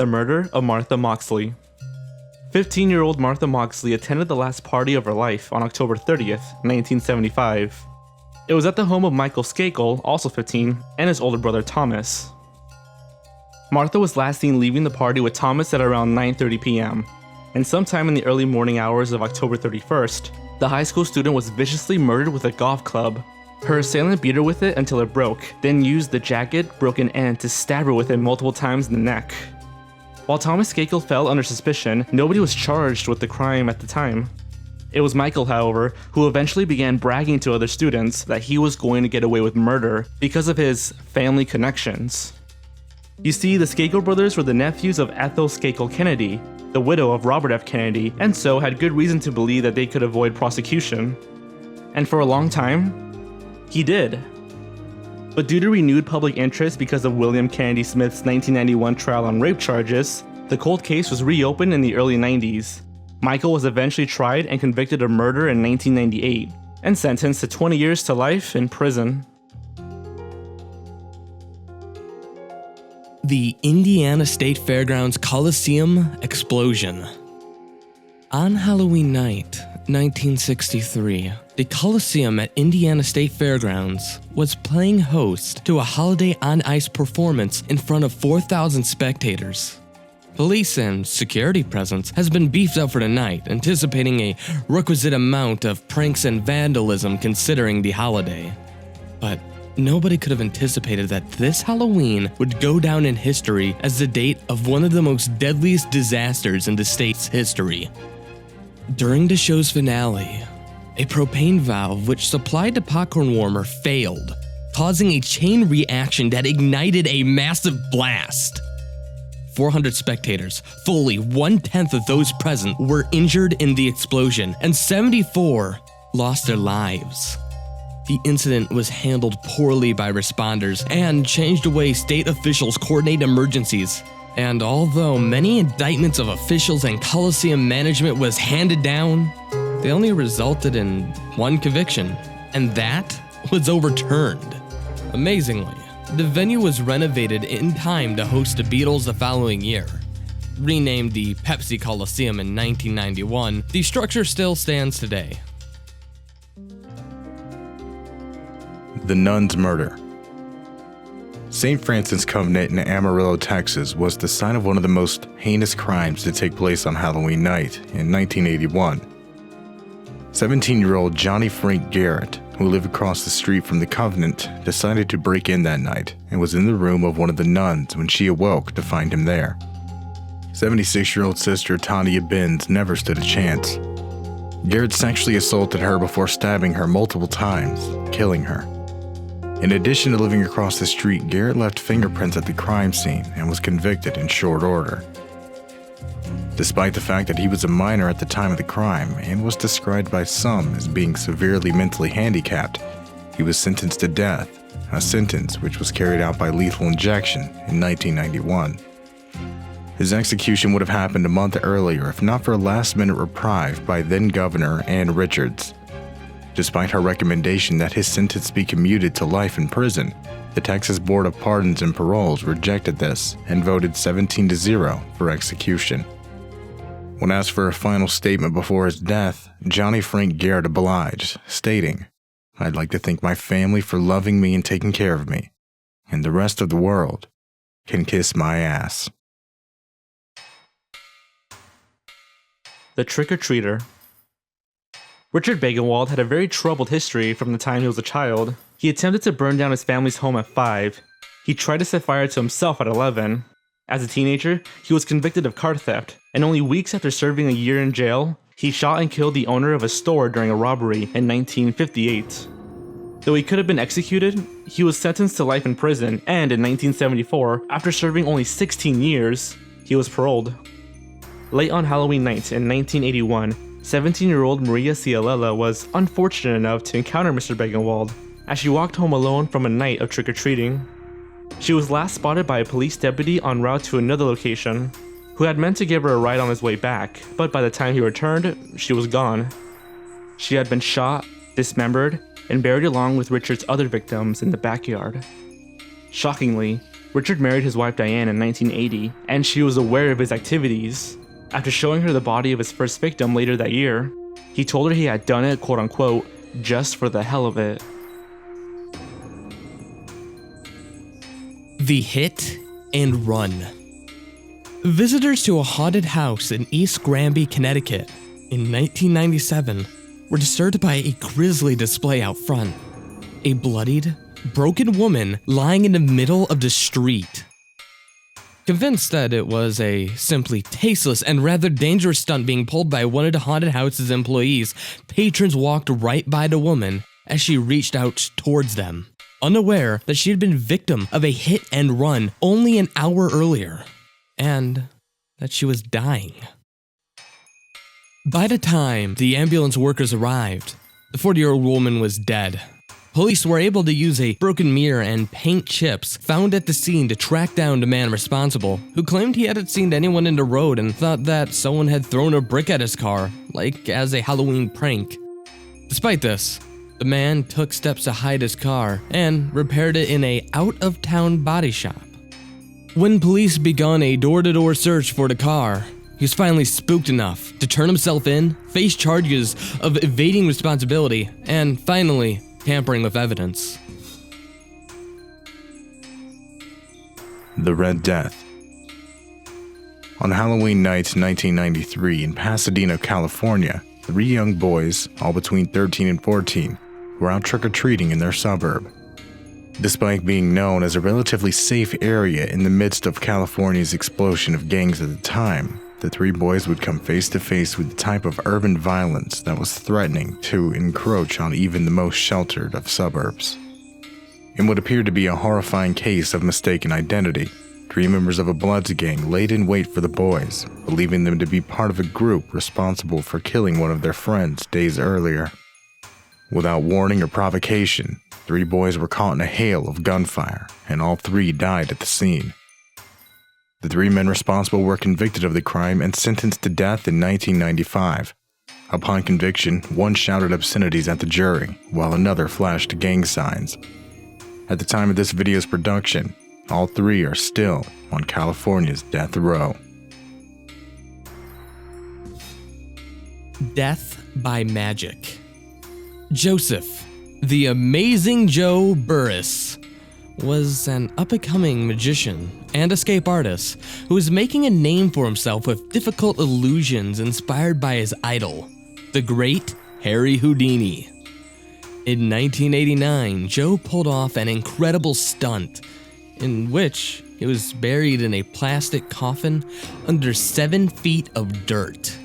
the murder of Martha Moxley. 15-year-old Martha Moxley attended the last party of her life on October 30th, 1975. It was at the home of Michael Skakel, also 15, and his older brother Thomas. Martha was last seen leaving the party with Thomas at around 9:30 p.m., and sometime in the early morning hours of October 31st, the high school student was viciously murdered with a golf club. Her assailant beat her with it until it broke, then used the jagged, broken end to stab her with it multiple times in the neck. While Thomas Skakel fell under suspicion, nobody was charged with the crime at the time. It was Michael, however, who eventually began bragging to other students that he was going to get away with murder because of his family connections. You see, the Skakel brothers were the nephews of Ethel Skakel Kennedy, the widow of Robert F. Kennedy, and so had good reason to believe that they could avoid prosecution. And for a long time, he did. But due to renewed public interest because of William Kennedy Smith's 1991 trial on rape charges, the cold case was reopened in the early 90s. Michael was eventually tried and convicted of murder in 1998, and sentenced to 20 years to life in prison. The Indiana State Fairgrounds Coliseum explosion. On Halloween night, 1963, the Coliseum at Indiana State Fairgrounds was playing host to a holiday on ice performance in front of 4,000 spectators. Police and security presence has been beefed up for the night, anticipating a requisite amount of pranks and vandalism considering the holiday. But nobody could have anticipated that this Halloween would go down in history as the date of one of the most deadliest disasters in the state's history. During the show's finale, a propane valve which supplied the popcorn warmer failed, causing a chain reaction that ignited a massive blast. 400 spectators, fully 1/10 of those present, were injured in the explosion, and 74 lost their lives. The incident was handled poorly by responders and changed the way state officials coordinate emergencies. And although many indictments of officials and Coliseum management was handed down, they only resulted in one conviction, and that was overturned. Amazingly, the venue was renovated in time to host the Beatles the following year. Renamed the Pepsi Coliseum in 1991, the structure still stands today. The Nun's Murder. St. Francis Convent in Amarillo, Texas was the site of one of the most heinous crimes to take place on Halloween night in 1981. 17-year-old Johnny Frank Garrett, who lived across the street from the convent, decided to break in that night and was in the room of one of the nuns when she awoke to find him there. 76-year-old sister Tanya Binns never stood a chance. Garrett sexually assaulted her before stabbing her multiple times, killing her. In addition to living across the street, Garrett left fingerprints at the crime scene and was convicted in short order. Despite the fact that he was a minor at the time of the crime and was described by some as being severely mentally handicapped, he was sentenced to death, a sentence which was carried out by lethal injection in 1991. His execution would have happened a month earlier if not for a last-minute reprieve by then-Governor Ann Richards. Despite her recommendation that his sentence be commuted to life in prison, the Texas Board of Pardons and Paroles rejected this and voted 17-0 for execution. When asked for a final statement before his death, Johnny Frank Garrett obliged, stating, "I'd like to thank my family for loving me and taking care of me, and the rest of the world can kiss my ass." The Trick-or-Treater. Richard Bagenwald had a very troubled history from the time he was a child. He attempted to burn down his family's home at 5. He tried to set fire to himself at 11. As a teenager, he was convicted of car theft, and only weeks after serving a year in jail, he shot and killed the owner of a store during a robbery in 1958. Though he could have been executed, he was sentenced to life in prison, and in 1974, after serving only 16 years, he was paroled. Late on Halloween night in 1981, 17-year-old Maria Cialella was unfortunate enough to encounter Mr. Bagenwald as she walked home alone from a night of trick-or-treating. She was last spotted by a police deputy en route to another location, who had meant to give her a ride on his way back, but by the time he returned, she was gone. She had been shot, dismembered, and buried along with Richard's other victims in the backyard. Shockingly, Richard married his wife Diane in 1980, and she was aware of his activities. After showing her the body of his first victim later that year, he told her he had done it, quote unquote, just for the hell of it. The Hit and Run. Visitors to a haunted house in East Granby, Connecticut in 1997 were disturbed by a grisly display out front. A bloodied, broken woman lying in the middle of the street. Convinced that it was a simply tasteless and rather dangerous stunt being pulled by one of the haunted house's employees, patrons walked right by the woman as she reached out towards them, unaware that she had been victim of a hit and run only an hour earlier, and that she was dying. By the time the ambulance workers arrived, the 40-year-old woman was dead. Police were able to use a broken mirror and paint chips found at the scene to track down the man responsible, who claimed he hadn't seen anyone in the road and thought that someone had thrown a brick at his car, like as a Halloween prank. Despite this, the man took steps to hide his car and repaired it in a out-of-town body shop. When police began a door-to-door search for the car, he was finally spooked enough to turn himself in, face charges of evading responsibility, and finally, tampering with evidence. The Red Death. On Halloween night 1993 in Pasadena, California, 3 young boys, all between 13 and 14, were out trick-or-treating in their suburb. Despite being known as a relatively safe area in the midst of California's explosion of gangs at the time, the 3 boys would come face to face with the type of urban violence that was threatening to encroach on even the most sheltered of suburbs. In what appeared to be a horrifying case of mistaken identity, 3 members of a Bloods gang laid in wait for the boys, believing them to be part of a group responsible for killing one of their friends days earlier. Without warning or provocation, 3 boys were caught in a hail of gunfire, and all 3 died at the scene. The 3 men responsible were convicted of the crime and sentenced to death in 1995. Upon conviction, one shouted obscenities at the jury, while another flashed gang signs. At the time of this video's production, all 3 are still on California's death row. Death by magic. Joseph, the Amazing Joe Burris, was an up-and-coming magician and escape artist who was making a name for himself with difficult illusions inspired by his idol, the great Harry Houdini. In 1989, Joe pulled off an incredible stunt in which he was buried in a plastic coffin under 7 feet of dirt,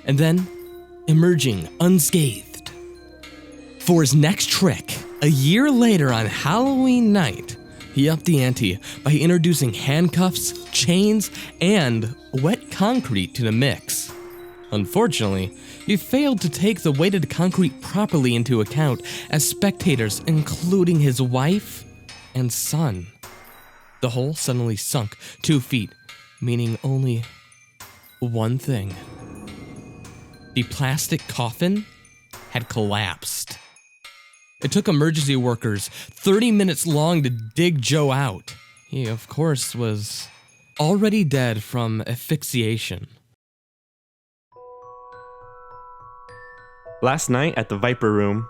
and then emerging unscathed. For his next trick, a year later on Halloween night, he upped the ante by introducing handcuffs, chains, and wet concrete to the mix. Unfortunately, he failed to take the weight of the concrete properly into account as spectators, including his wife and son. The hole suddenly sunk 2 feet, meaning only one thing. The plastic coffin had collapsed. It took emergency workers 30 minutes long to dig Joe out. He, of course, was already dead from asphyxiation. Last night at the Viper Room.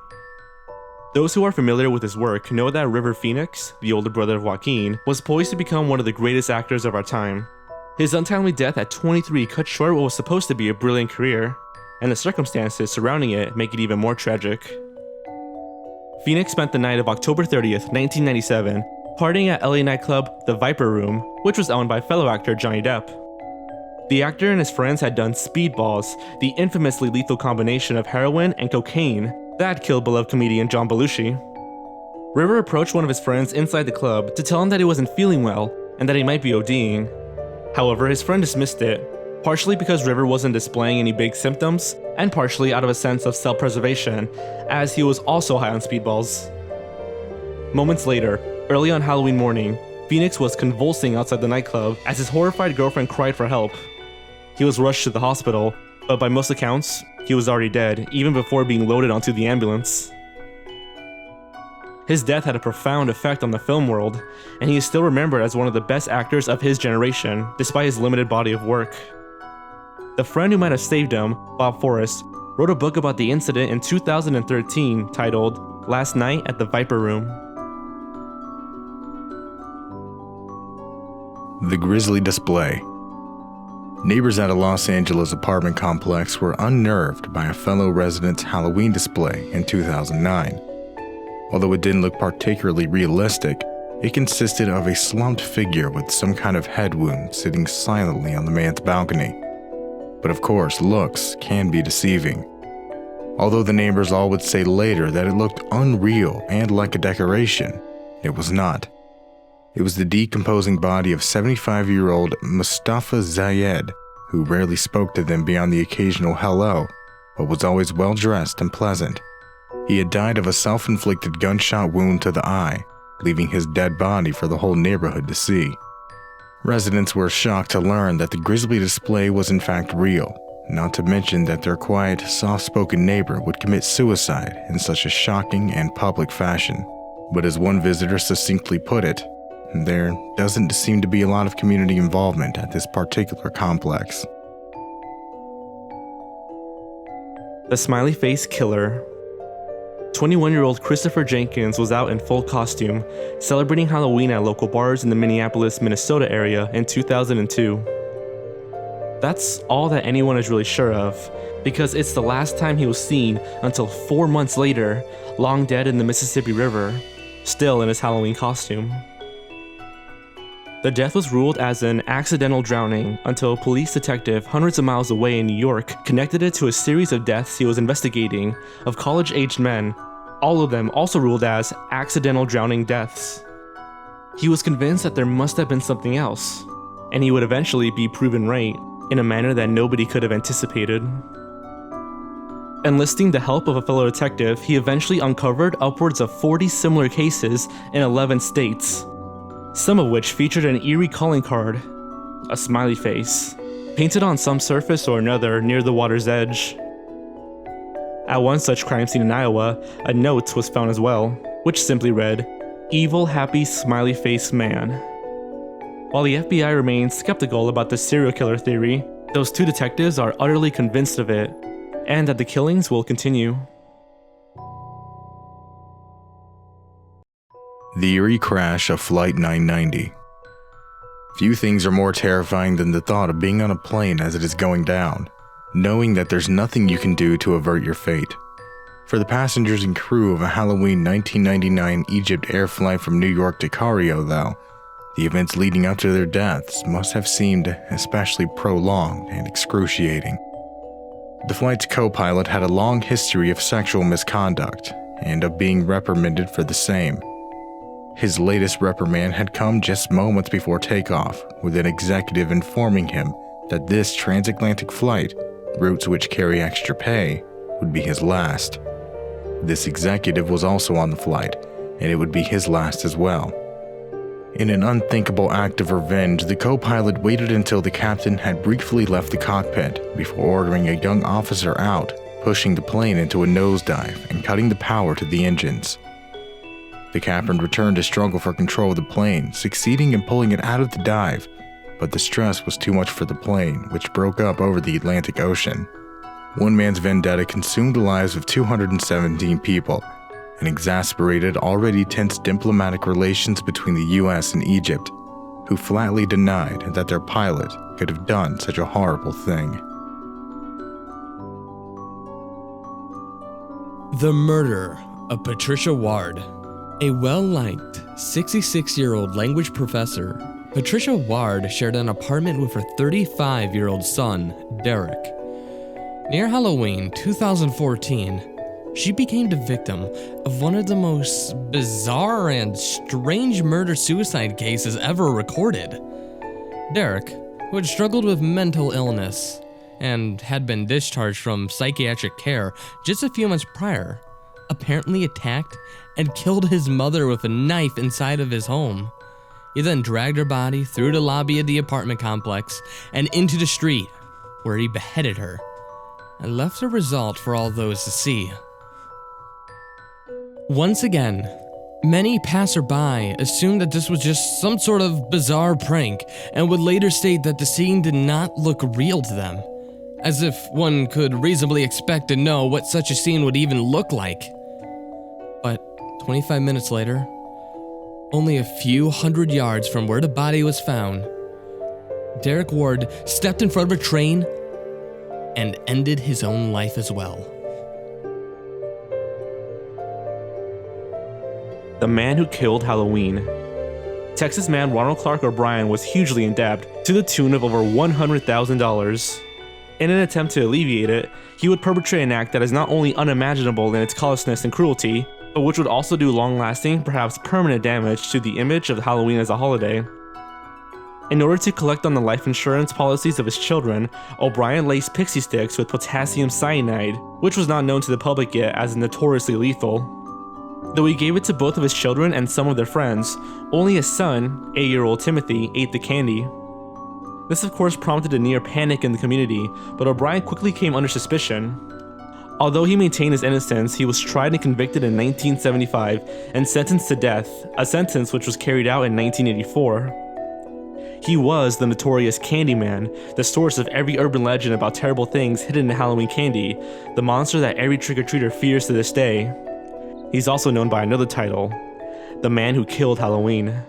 Those who are familiar with his work know that River Phoenix, the older brother of Joaquin, was poised to become one of the greatest actors of our time. His untimely death at 23 cut short what was supposed to be a brilliant career, and the circumstances surrounding it make it even more tragic. Phoenix spent the night of October 30th, 1997, partying at LA nightclub The Viper Room, which was owned by fellow actor Johnny Depp. The actor and his friends had done speedballs, the infamously lethal combination of heroin and cocaine that killed beloved comedian John Belushi. River approached one of his friends inside the club to tell him that he wasn't feeling well and that he might be ODing. However, his friend dismissed it, partially because River wasn't displaying any big symptoms, and partially out of a sense of self-preservation, as he was also high on speedballs. Moments later, early on Halloween morning, Phoenix was convulsing outside the nightclub as his horrified girlfriend cried for help. He was rushed to the hospital, but by most accounts, he was already dead, even before being loaded onto the ambulance. His death had a profound effect on the film world, and he is still remembered as one of the best actors of his generation, despite his limited body of work. The friend who might have saved him, Bob Forrest, wrote a book about the incident in 2013 titled Last Night at the Viper Room. The Grisly Display. Neighbors at a Los Angeles apartment complex were unnerved by a fellow resident's Halloween display in 2009. Although it didn't look particularly realistic, it consisted of a slumped figure with some kind of head wound sitting silently on the man's balcony. But of course, looks can be deceiving. Although the neighbors all would say later that it looked unreal and like a decoration, it was not. It was the decomposing body of 75-year-old Mustafa Zayed, who rarely spoke to them beyond the occasional hello, but was always well-dressed and pleasant. He had died of a self-inflicted gunshot wound to the eye, leaving his dead body for the whole neighborhood to see. Residents were shocked to learn that the grisly display was in fact real, not to mention that their quiet, soft-spoken neighbor would commit suicide in such a shocking and public fashion. But as one visitor succinctly put it, there doesn't seem to be a lot of community involvement at this particular complex. The Smiley Face Killer. 21-year-old Christopher Jenkins was out in full costume, celebrating Halloween at local bars in the Minneapolis, Minnesota area in 2002. That's all that anyone is really sure of, because it's the last time he was seen until 4 months later, long dead in the Mississippi River, still in his Halloween costume. The death was ruled as an accidental drowning until a police detective hundreds of miles away in New York connected it to a series of deaths he was investigating of college-aged men, all of them also ruled as accidental drowning deaths. He was convinced that there must have been something else, and he would eventually be proven right in a manner that nobody could have anticipated. Enlisting the help of a fellow detective, he eventually uncovered upwards of 40 similar cases in 11 states. Some of which featured an eerie calling card, a smiley face, painted on some surface or another near the water's edge. At one such crime scene in Iowa, a note was found as well, which simply read, "Evil happy smiley face man." While the FBI remains skeptical about the serial killer theory, those two detectives are utterly convinced of it, and that the killings will continue. The eerie crash of Flight 990. Few things are more terrifying than the thought of being on a plane as it is going down, knowing that there's nothing you can do to avert your fate. For the passengers and crew of a Halloween 1999 Egypt air flight from New York to Cairo, though, the events leading up to their deaths must have seemed especially prolonged and excruciating. The flight's co-pilot had a long history of sexual misconduct and of being reprimanded for the same. His latest reprimand had come just moments before takeoff, with an executive informing him that this transatlantic flight, routes which carry extra pay, would be his last. This executive was also on the flight, and it would be his last as well. In an unthinkable act of revenge, the co-pilot waited until the captain had briefly left the cockpit before ordering a young officer out, pushing the plane into a nosedive and cutting the power to the engines. The captain returned to struggle for control of the plane, succeeding in pulling it out of the dive, but the stress was too much for the plane, which broke up over the Atlantic Ocean. One man's vendetta consumed the lives of 217 people and exasperated already tense diplomatic relations between the US and Egypt, who flatly denied that their pilot could have done such a horrible thing. The murder of Patricia Ward. A well-liked 66-year-old language professor, Patricia Ward shared an apartment with her 35-year-old son, Derek. Near Halloween 2014, she became the victim of one of the most bizarre and strange murder-suicide cases ever recorded. Derek, who had struggled with mental illness and had been discharged from psychiatric care just a few months prior, apparently attacked and killed his mother with a knife inside of his home. He then dragged her body through the lobby of the apartment complex and into the street, where he beheaded her and left the result for all those to see. Once again, Many passerby assumed that this was just some sort of bizarre prank and would later state that the scene did not look real to them, as if one could reasonably expect to know what such a scene would even look like. But 25 minutes later, only a few hundred yards from where the body was found, Derek Ward stepped in front of a train and ended his own life as well. The man who killed Halloween. Texas man Ronald Clark O'Brien was hugely in debt, to the tune of over $100,000. In an attempt to alleviate it, he would perpetrate an act that is not only unimaginable in its callousness and cruelty, but which would also do long-lasting, perhaps permanent damage to the image of Halloween as a holiday. In order to collect on the life insurance policies of his children, O'Brien laced pixie sticks with potassium cyanide, which was not known to the public yet as notoriously lethal. Though he gave it to both of his children and some of their friends, only his son, 8-year-old Timothy, ate the candy. This of course prompted a near panic in the community, but O'Brien quickly came under suspicion. Although he maintained his innocence, he was tried and convicted in 1975 and sentenced to death, a sentence which was carried out in 1984. He was the notorious Candyman, the source of every urban legend about terrible things hidden in Halloween candy, the monster that every trick-or-treater fears to this day. He's also known by another title, the man who killed Halloween.